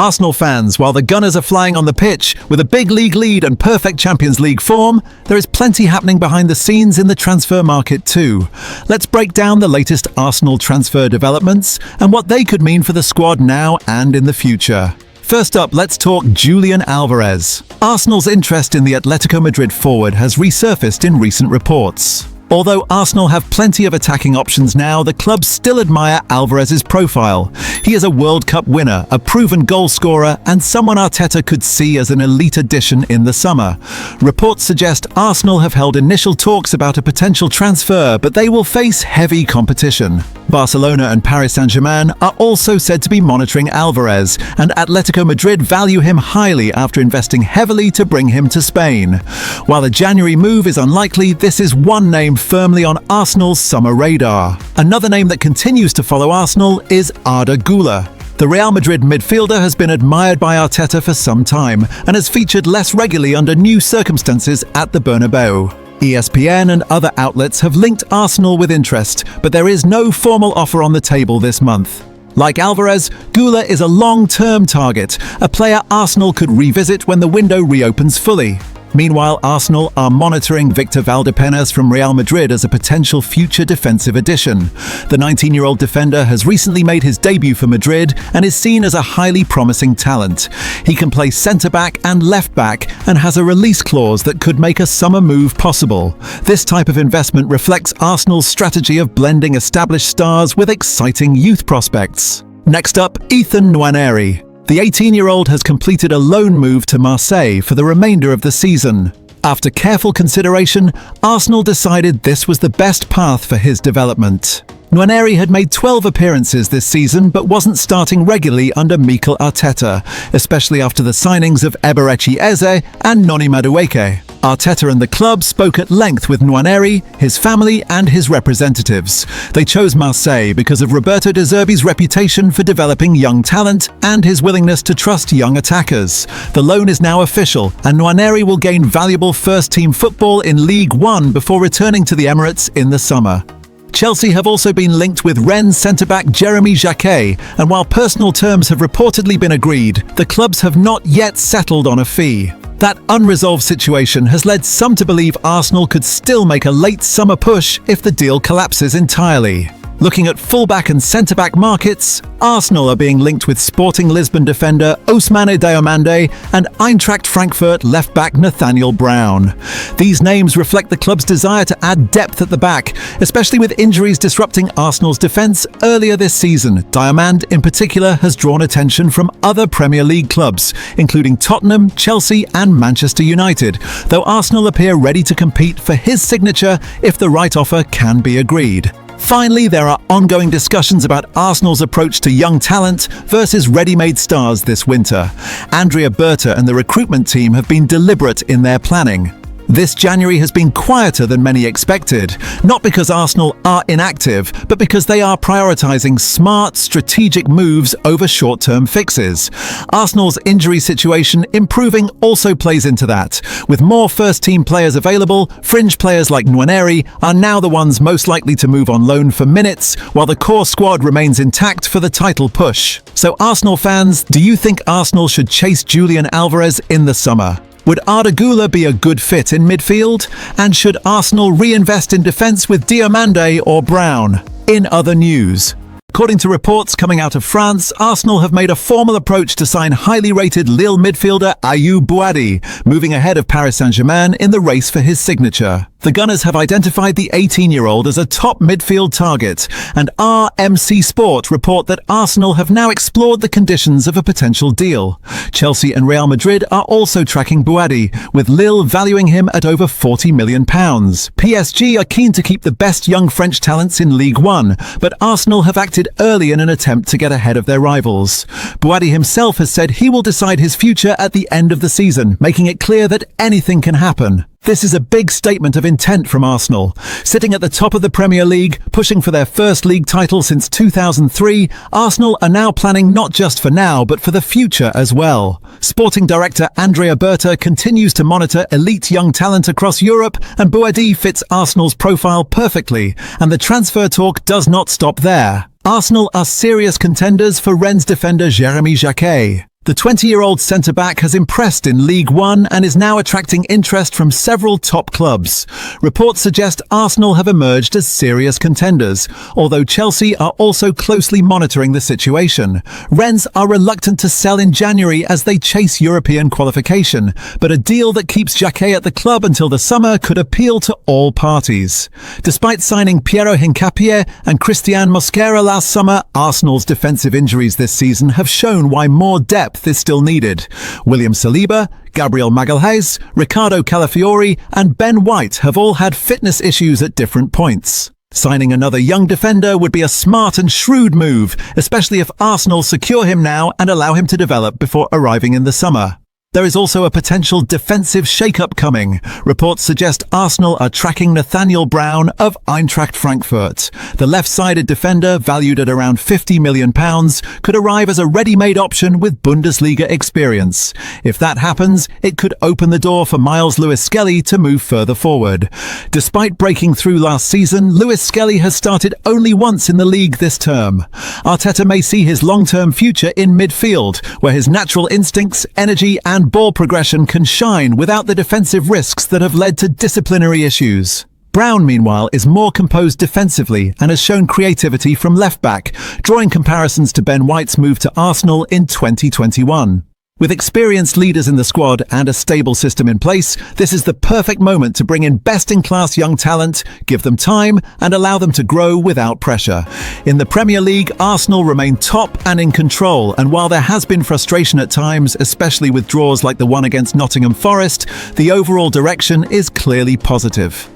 Arsenal fans, while the Gunners are flying on the pitch with a big league lead and perfect Champions League form, there is plenty happening behind the scenes in the transfer market too. Let's break down the latest Arsenal transfer developments and what they could mean for the squad now and in the future. First up, let's talk Julian Alvarez. Arsenal's interest in the Atletico Madrid forward has resurfaced in recent reports. Although Arsenal have plenty of attacking options now, the club still admire Alvarez's profile. He is a World Cup winner, a proven goal scorer, and someone Arteta could see as an elite addition in the summer. Reports suggest Arsenal have held initial talks about a potential transfer, but they will face heavy competition. Barcelona and Paris Saint-Germain are also said to be monitoring Alvarez, and Atletico Madrid value him highly after investing heavily to bring him to Spain. While a January move is unlikely, this is one name firmly on Arsenal's summer radar. Another name that continues to follow Arsenal is Arda Güler. The Real Madrid midfielder has been admired by Arteta for some time and has featured less regularly under new circumstances at the Bernabeu. ESPN and other outlets have linked Arsenal with interest, but there is no formal offer on the table this month. Like Alvarez, Güler is a long-term target, a player Arsenal could revisit when the window reopens fully. Meanwhile, Arsenal are monitoring Victor Valdepenas from Real Madrid as a potential future defensive addition. The 19-year-old defender has recently made his debut for Madrid and is seen as a highly promising talent. He can play centre-back and left-back and has a release clause that could make a summer move possible. This type of investment reflects Arsenal's strategy of blending established stars with exciting youth prospects. Next up, Ethan Nwaneri. The 18-year-old has completed a loan move to Marseille for the remainder of the season. After careful consideration, Arsenal decided this was the best path for his development. Nwaneri had made 12 appearances this season but wasn't starting regularly under Mikel Arteta, especially after the signings of Eberechi Eze and Noni Madueke. Arteta and the club spoke at length with Nwaneri, his family and his representatives. They chose Marseille because of Roberto De Zerbi's reputation for developing young talent and his willingness to trust young attackers. The loan is now official and Nwaneri will gain valuable first-team football in League One before returning to the Emirates in the summer. Chelsea have also been linked with Rennes centre-back Jeremy Jacquet, and while personal terms have reportedly been agreed, the clubs have not yet settled on a fee. That unresolved situation has led some to believe Arsenal could still make a late summer push if the deal collapses entirely. Looking at fullback and centre-back markets, Arsenal are being linked with Sporting Lisbon defender Ousmane Diomande and Eintracht Frankfurt left-back Nathaniel Brown. These names reflect the club's desire to add depth at the back, especially with injuries disrupting Arsenal's defence earlier this season. Diomande, in particular, has drawn attention from other Premier League clubs, including Tottenham, Chelsea and Manchester United, though Arsenal appear ready to compete for his signature if the right offer can be agreed. Finally, there are ongoing discussions about Arsenal's approach to young talent versus ready-made stars this winter. Andrea Berta and the recruitment team have been deliberate in their planning. This January has been quieter than many expected, not because Arsenal are inactive, but because they are prioritising smart, strategic moves over short-term fixes. Arsenal's injury situation improving also plays into that. With more first-team players available, fringe players like Nwaneri are now the ones most likely to move on loan for minutes, while the core squad remains intact for the title push. So Arsenal fans, do you think Arsenal should chase Julian Alvarez in the summer? Would Arda Güler be a good fit in midfield? And should Arsenal reinvest in defence with Diomande or Brown? In other news, according to reports coming out of France, Arsenal have made a formal approach to sign highly rated Lille midfielder Ayoub Boadi, moving ahead of Paris Saint-Germain in the race for his signature. The Gunners have identified the 18-year-old as a top midfield target, and RMC Sport report that Arsenal have now explored the conditions of a potential deal. Chelsea and Real Madrid are also tracking Boadi, with Lille valuing him at over £40 million. PSG are keen to keep the best young French talents in League One, but Arsenal have acted early in an attempt to get ahead of their rivals. Boadi himself has said he will decide his future at the end of the season, making it clear that anything can happen. This is a big statement of intent from Arsenal. Sitting at the top of the Premier League, pushing for their first league title since 2003, Arsenal are now planning not just for now, but for the future as well. Sporting director Andrea Berta continues to monitor elite young talent across Europe, and Boadi fits Arsenal's profile perfectly, and the transfer talk does not stop there. Arsenal are serious contenders for Rennes defender Jeremy Jacquet. The 20-year-old centre-back has impressed in League One and is now attracting interest from several top clubs. Reports suggest Arsenal have emerged as serious contenders, although Chelsea are also closely monitoring the situation. Rennes are reluctant to sell in January as they chase European qualification, but a deal that keeps Jacquet at the club until the summer could appeal to all parties. Despite signing Piero Hincapié and Christian Mosquera last summer, Arsenal's defensive injuries this season have shown why more depth is still needed. William Saliba, Gabriel Magalhaes, Ricardo Calafiori and Ben White have all had fitness issues at different points. Signing another young defender would be a smart and shrewd move, especially if Arsenal secure him now and allow him to develop before arriving in the summer. There is also a potential defensive shake-up coming. Reports suggest Arsenal are tracking Nathaniel Brown of Eintracht Frankfurt. The left-sided defender, valued at around £50 million, could arrive as a ready-made option with Bundesliga experience. If that happens, it could open the door for Miles Lewis-Skelly to move further forward. Despite breaking through last season, Lewis-Skelly has started only once in the league this term. Arteta may see his long-term future in midfield, where his natural instincts, energy and ball progression can shine without the defensive risks that have led to disciplinary issues. Brown, meanwhile, is more composed defensively and has shown creativity from left-back, drawing comparisons to Ben White's move to Arsenal in 2021. With experienced leaders in the squad and a stable system in place, this is the perfect moment to bring in best-in-class young talent, give them time, and allow them to grow without pressure. In the Premier League, Arsenal remain top and in control, and while there has been frustration at times, especially with draws like the one against Nottingham Forest, the overall direction is clearly positive.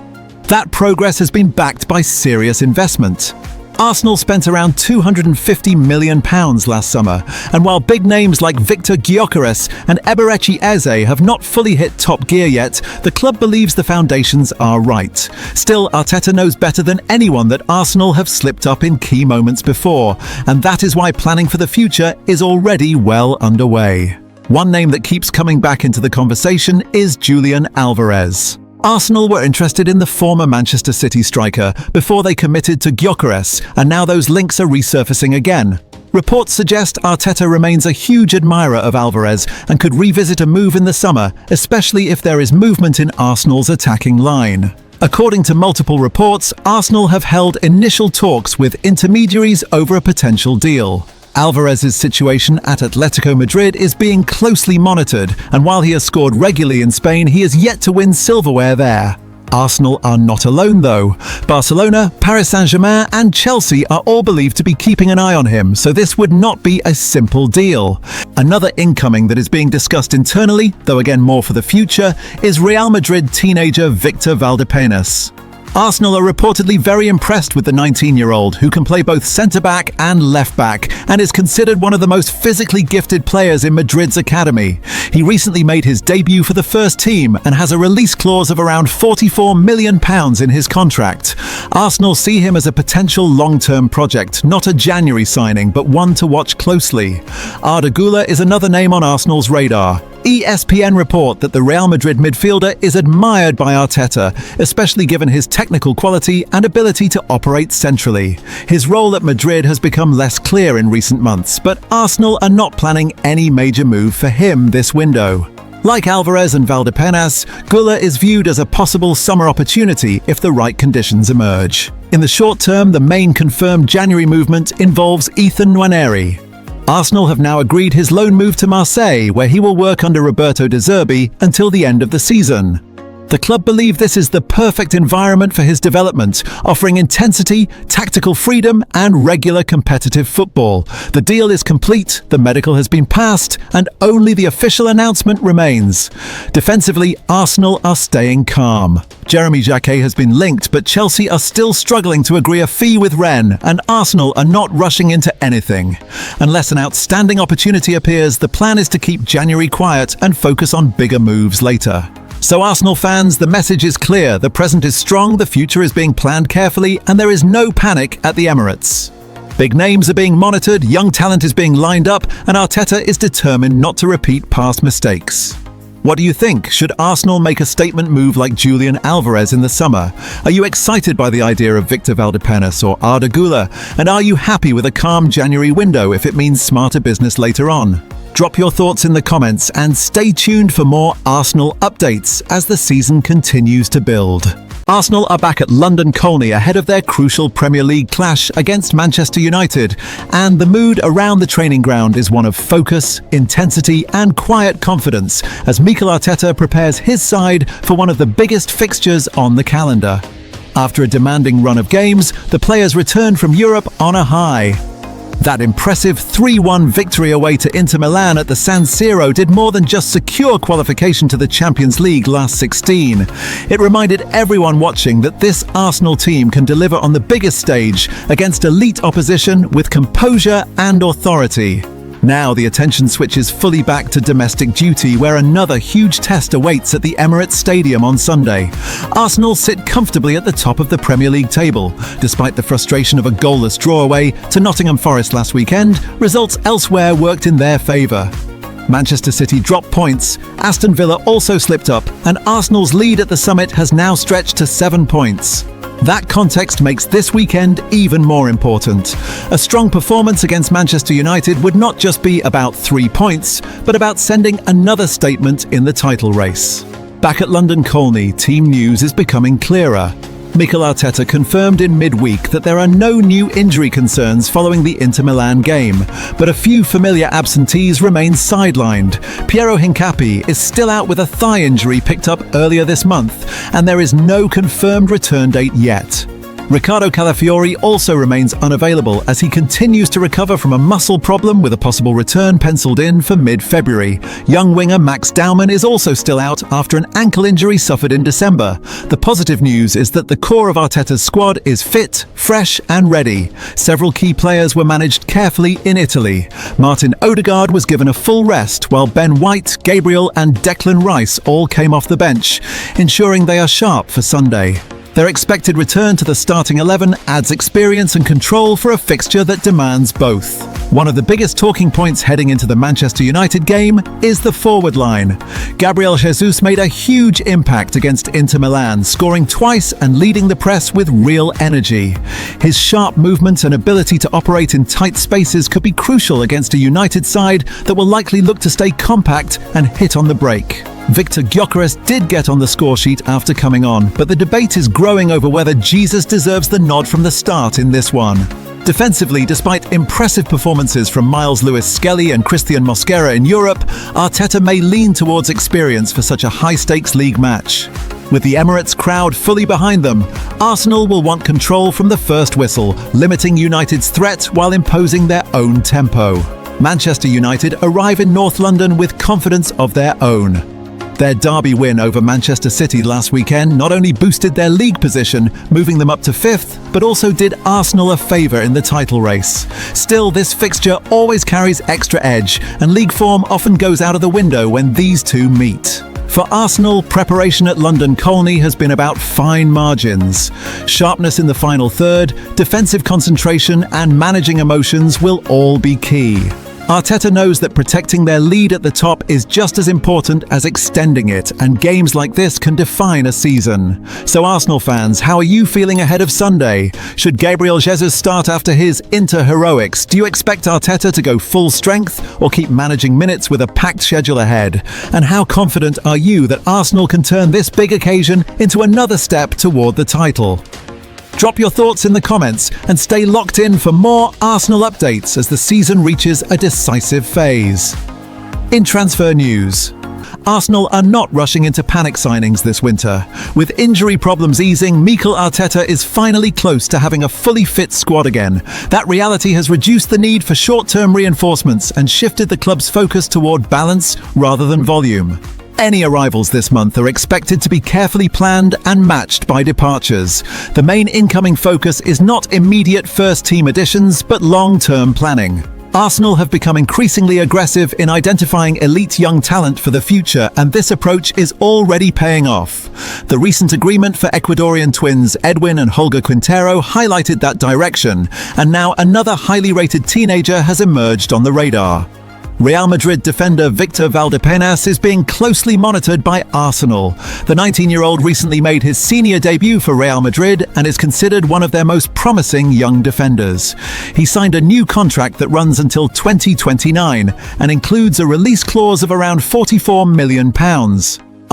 That progress has been backed by serious investment. Arsenal spent around £250 million last summer, and while big names like Victor Gyökeres and Eberechi Eze have not fully hit top gear yet, the club believes the foundations are right. Still, Arteta knows better than anyone that Arsenal have slipped up in key moments before, and that is why planning for the future is already well underway. One name that keeps coming back into the conversation is Julian Alvarez. Arsenal were interested in the former Manchester City striker before they committed to Gyökeres, and now those links are resurfacing again. Reports suggest Arteta remains a huge admirer of Alvarez and could revisit a move in the summer, especially if there is movement in Arsenal's attacking line. According to multiple reports, Arsenal have held initial talks with intermediaries over a potential deal. Alvarez's situation at Atletico Madrid is being closely monitored, and while he has scored regularly in Spain, he has yet to win silverware there. Arsenal are not alone though. Barcelona, Paris Saint-Germain and Chelsea are all believed to be keeping an eye on him, so this would not be a simple deal. Another incoming that is being discussed internally, though again more for the future, is Real Madrid teenager Victor Valdepenas. Arsenal are reportedly very impressed with the 19-year-old, who can play both centre-back and left-back, and is considered one of the most physically gifted players in Madrid's academy. He recently made his debut for the first team and has a release clause of around £44 million in his contract. Arsenal see him as a potential long-term project, not a January signing, but one to watch closely. Arda Güler is another name on Arsenal's radar. ESPN report that the Real Madrid midfielder is admired by Arteta, especially given his technical quality and ability to operate centrally. His role at Madrid has become less clear in recent months, but Arsenal are not planning any major move for him this window. Like Alvarez and Valdepenas, Güler is viewed as a possible summer opportunity if the right conditions emerge. In the short term, the main confirmed January movement involves Ethan Nwaneri. Arsenal have now agreed his loan move to Marseille, where he will work under Roberto De Zerbi until the end of the season. The club believe this is the perfect environment for his development, offering intensity, tactical freedom, and regular competitive football. The deal is complete, the medical has been passed, and only the official announcement remains. Defensively, Arsenal are staying calm. Jeremy Jacquet has been linked, but Chelsea are still struggling to agree a fee with Rennes, and Arsenal are not rushing into anything. Unless an outstanding opportunity appears, the plan is to keep January quiet and focus on bigger moves later. So Arsenal fans, the message is clear. The present is strong, the future is being planned carefully, and there is no panic at the Emirates. Big names are being monitored, young talent is being lined up, and Arteta is determined not to repeat past mistakes. What do you think? Should Arsenal make a statement move like Julian Alvarez in the summer? Are you excited by the idea of Victor Valdepenas or Arda Güler? And are you happy with a calm January window if it means smarter business later on? Drop your thoughts in the comments and stay tuned for more Arsenal updates as the season continues to build. Arsenal are back at London Colney ahead of their crucial Premier League clash against Manchester United, and the mood around the training ground is one of focus, intensity and quiet confidence as Mikel Arteta prepares his side for one of the biggest fixtures on the calendar. After a demanding run of games, the players return from Europe on a high. That impressive 3-1 victory away to Inter Milan at the San Siro did more than just secure qualification to the Champions League last 16. It reminded everyone watching that this Arsenal team can deliver on the biggest stage against elite opposition with composure and authority. Now the attention switches fully back to domestic duty, where another huge test awaits at the Emirates Stadium on Sunday. Arsenal sit comfortably at the top of the Premier League table. Despite the frustration of a goalless draw away to Nottingham Forest last weekend, results elsewhere worked in their favour. Manchester City dropped points, Aston Villa also slipped up, and Arsenal's lead at the summit has now stretched to 7 points. That context makes this weekend even more important. A strong performance against Manchester United would not just be about 3 points, but about sending another statement in the title race. Back at London Colney, team news is becoming clearer. Mikel Arteta confirmed in midweek that there are no new injury concerns following the Inter Milan game, but a few familiar absentees remain sidelined. Piero Hincapié is still out with a thigh injury picked up earlier this month, and there is no confirmed return date yet. Riccardo Calafiori also remains unavailable as he continues to recover from a muscle problem, with a possible return penciled in for mid-February. Young winger Max Daumann is also still out after an ankle injury suffered in December. The positive news is that the core of Arteta's squad is fit, fresh and ready. Several key players were managed carefully in Italy. Martin Odegaard was given a full rest, while Ben White, Gabriel and Declan Rice all came off the bench, ensuring they are sharp for Sunday. Their expected return to the starting 11 adds experience and control for a fixture that demands both. One of the biggest talking points heading into the Manchester United game is the forward line. Gabriel Jesus made a huge impact against Inter Milan, scoring twice and leading the press with real energy. His sharp movement and ability to operate in tight spaces could be crucial against a United side that will likely look to stay compact and hit on the break. Victor Gyökeres did get on the scoresheet after coming on, but the debate is growing over whether Jesus deserves the nod from the start in this one. Defensively, despite impressive performances from Miles Lewis-Skelly and Christian Mosquera in Europe, Arteta may lean towards experience for such a high-stakes league match. With the Emirates crowd fully behind them, Arsenal will want control from the first whistle, limiting United's threat while imposing their own tempo. Manchester United arrive in North London with confidence of their own. Their derby win over Manchester City last weekend not only boosted their league position, moving them up to 5th, but also did Arsenal a favour in the title race. Still, this fixture always carries extra edge, and league form often goes out of the window when these two meet. For Arsenal, preparation at London Colney has been about fine margins. Sharpness in the final third, defensive concentration and managing emotions will all be key. Arteta knows that protecting their lead at the top is just as important as extending it, and games like this can define a season. So Arsenal fans, how are you feeling ahead of Sunday? Should Gabriel Jesus start after his Inter heroics? Do you expect Arteta to go full strength or keep managing minutes with a packed schedule ahead? And how confident are you that Arsenal can turn this big occasion into another step toward the title? Drop your thoughts in the comments and stay locked in for more Arsenal updates as the season reaches a decisive phase. In transfer news, Arsenal are not rushing into panic signings this winter. With injury problems easing, Mikel Arteta is finally close to having a fully fit squad again. That reality has reduced the need for short-term reinforcements and shifted the club's focus toward balance rather than volume. Any arrivals this month are expected to be carefully planned and matched by departures. The main incoming focus is not immediate first-team additions, but long-term planning. Arsenal have become increasingly aggressive in identifying elite young talent for the future, and this approach is already paying off. The recent agreement for Ecuadorian twins Edwin and Holger Quintero highlighted that direction, and now another highly rated teenager has emerged on the radar. Real Madrid defender Victor Valdepenas is being closely monitored by Arsenal. The 19-year-old recently made his senior debut for Real Madrid and is considered one of their most promising young defenders. He signed a new contract that runs until 2029 and includes a release clause of around £44 million.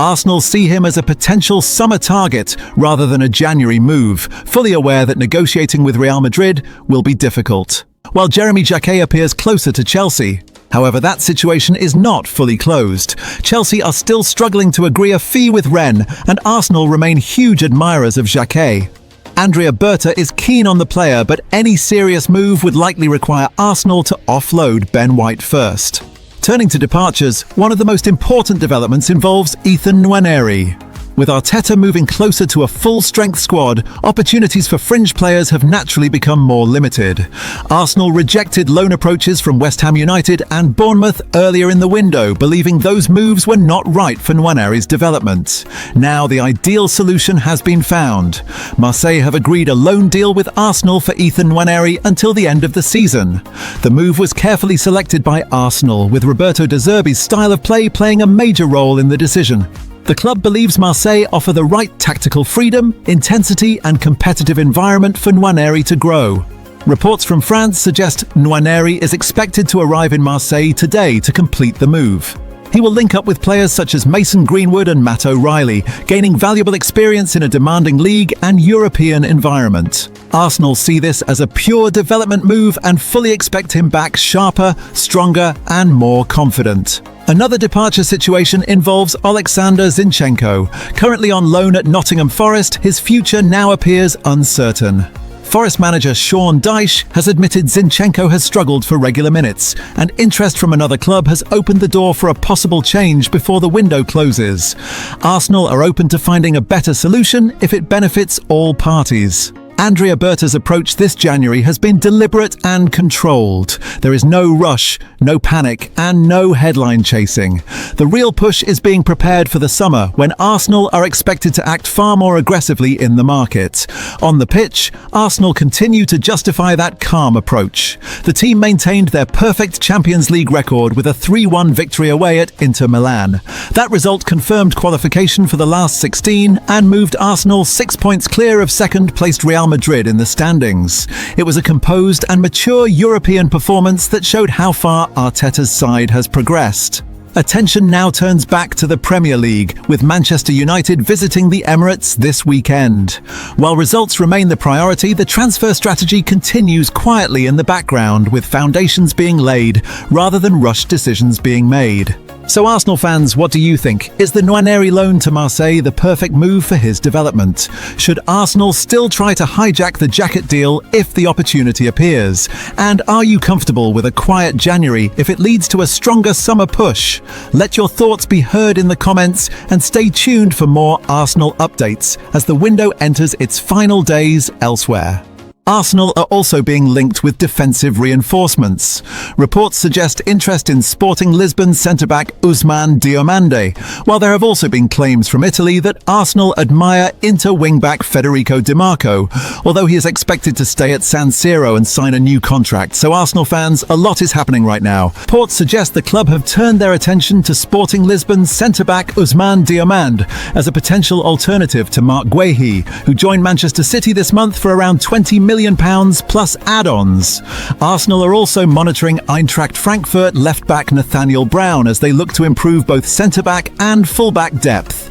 Arsenal see him as a potential summer target rather than a January move, fully aware that negotiating with Real Madrid will be difficult. While Jeremy Jacquet appears closer to Chelsea, however, that situation is not fully closed. Chelsea are still struggling to agree a fee with Rennes, and Arsenal remain huge admirers of Jacquet. Andrea Berta is keen on the player, but any serious move would likely require Arsenal to offload Ben White first. Turning to departures, one of the most important developments involves Ethan Nwaneri. With Arteta moving closer to a full-strength squad, opportunities for fringe players have naturally become more limited. Arsenal rejected loan approaches from West Ham United and Bournemouth earlier in the window, believing those moves were not right for Nwaneri's development. Now the ideal solution has been found. Marseille have agreed a loan deal with Arsenal for Ethan Nwaneri until the end of the season. The move was carefully selected by Arsenal, with Roberto De Zerbi's style of play playing a major role in the decision. The club believes Marseille offer the right tactical freedom, intensity and competitive environment for Nwaneri to grow. Reports from France suggest Nwaneri is expected to arrive in Marseille today to complete the move. He will link up with players such as Mason Greenwood and Matt O'Reilly, gaining valuable experience in a demanding league and European environment. Arsenal see this as a pure development move and fully expect him back sharper, stronger and more confident. Another departure situation involves Alexander Zinchenko. Currently on loan at Nottingham Forest, his future now appears uncertain. Forest manager Sean Dyche has admitted Zinchenko has struggled for regular minutes, and interest from another club has opened the door for a possible change before the window closes. Arsenal are open to finding a better solution if it benefits all parties. Andrea Berta's approach this January has been deliberate and controlled. There is no rush, no panic, and no headline chasing. The real push is being prepared for the summer, when Arsenal are expected to act far more aggressively in the market. On the pitch, Arsenal continue to justify that calm approach. The team maintained their perfect Champions League record with a 3-1 victory away at Inter Milan. That result confirmed qualification for the last 16 and moved Arsenal 6 points clear of second-placed Real Madrid in the standings. It was a composed and mature European performance that showed how far Arteta's side has progressed. Attention now turns back to the Premier League, with Manchester United visiting the Emirates this weekend. While results remain the priority, the transfer strategy continues quietly in the background, with foundations being laid rather than rushed decisions being made. So Arsenal fans, what do you think? Is the Nwaneri loan to Marseille the perfect move for his development? Should Arsenal still try to hijack the jacket deal if the opportunity appears? And are you comfortable with a quiet January if it leads to a stronger summer push? Let your thoughts be heard in the comments and stay tuned for more Arsenal updates as the window enters its final days elsewhere. Arsenal are also being linked with defensive reinforcements. Reports suggest interest in Sporting Lisbon centre-back Ousmane Diomande, while there have also been claims from Italy that Arsenal admire Inter wing-back Federico Di Marco, although he is expected to stay at San Siro and sign a new contract. So Arsenal fans, a lot is happening right now. Reports suggest the club have turned their attention to Sporting Lisbon centre-back Ousmane Diomande as a potential alternative to Marc Guehi, who joined Manchester City this month for around £20 million plus add-ons. Arsenal are also monitoring Eintracht Frankfurt left-back Nathaniel Brown as they look to improve both centre-back and full-back depth.